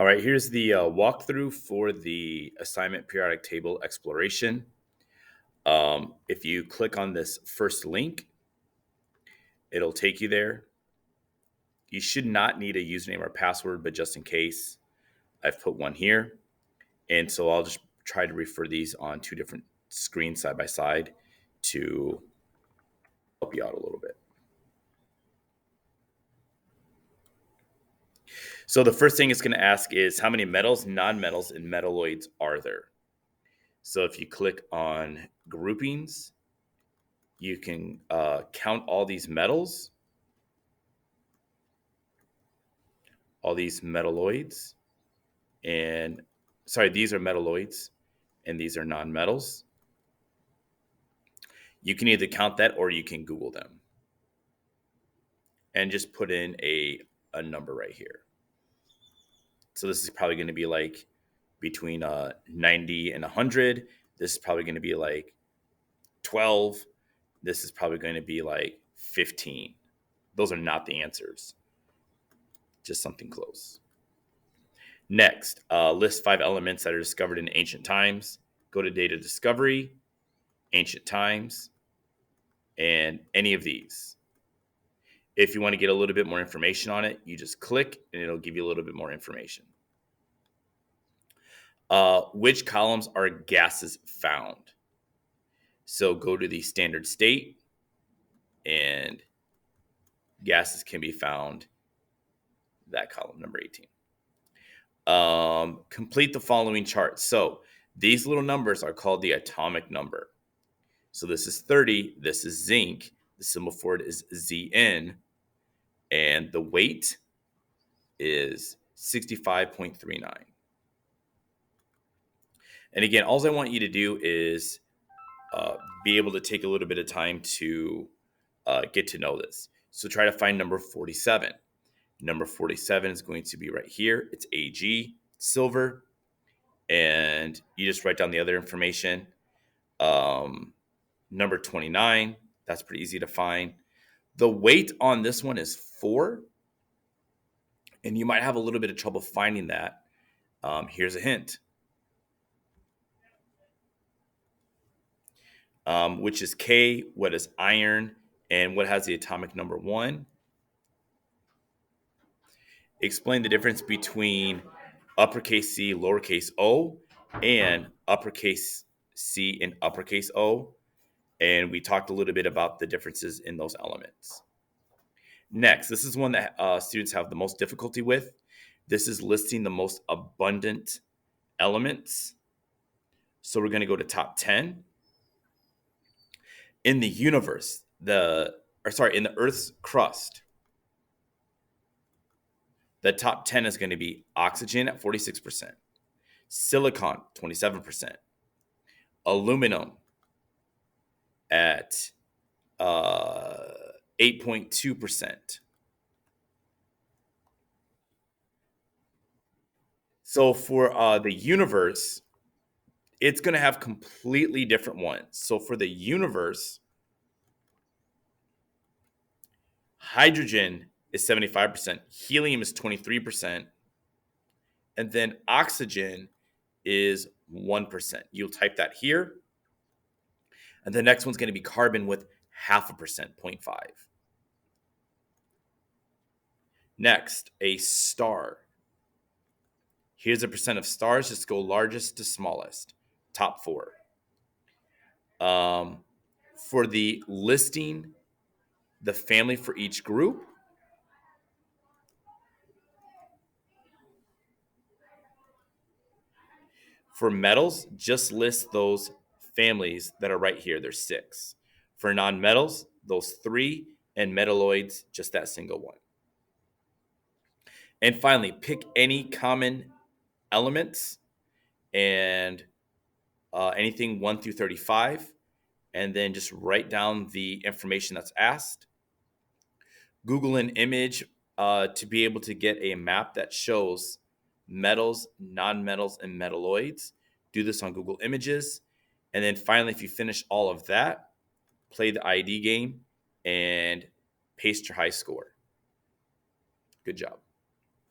All right, here's the walkthrough for the assignment periodic table exploration. If you click on this first link, it'll take you there. You should not need a username or password, but just in case, I've put one here. And so I'll just try to refer these on two different screens side by side to help you out a little bit. So the first thing it's going to ask is how many metals, nonmetals, and metalloids are there? So if you click on groupings, you can count all these metals, all these metalloids, and these are metalloids and these are nonmetals. You can either count that or you can Google them and just put in a number right here. So this is probably going to be like between 90 and 100. This is probably going to be like 12. This is probably going to be like 15. Those are not the answers, just something close. Next, list 5 elements that are discovered in ancient times. Go to data discovery, ancient times, and any of these. If you want to get a little bit more information on it, you just click and it'll give you a little bit more information. Which columns are gases found? So go to the standard state, and gases can be found that column, number 18. Complete the following chart. So these little numbers are called the atomic number. So this is 30. This is zinc. The symbol for it is Zn. And the weight is 65.39. And again, all I want you to do is be able to take a little bit of time to get to know this. So try to find number 47. Number 47 is going to be right here. It's Ag, silver. And you just write down the other information. Number 29, that's pretty easy to find. The weight on this one is 4. And you might have a little bit of trouble finding that. Here's a hint. Which is K, what is iron, and what has the atomic number 1. Explain the difference between uppercase C, lowercase o, and uppercase C and uppercase O. And we talked a little bit about the differences in those elements. Next, this is one that students have the most difficulty with. This is listing the most abundant elements. So we're going to go to top 10. In the universe, in the Earth's crust, the top 10 is going to be oxygen at 46%, silicon 27%, aluminum at 8.2%. So for the universe, it's going to have completely different ones. So for the universe, hydrogen is 75%, helium is 23%, and then oxygen is 1%. You'll type that here. And the next one's going to be carbon with 0.5%, 0.5. Next, a star. Here's a percent of stars. Just go largest to smallest. Top 4. For the listing, the family for each group, for metals, just list those families that are right here. There's 6. For non-metals, those 3, and metalloids, just that single one. And finally, pick any common elements and anything 1 through 35, and then just write down the information that's asked. Google an image to be able to get a map that shows metals, non-metals, and metalloids. Do this on Google Images. And then finally, if you finish all of that, play the ID game and paste your high score. Good job.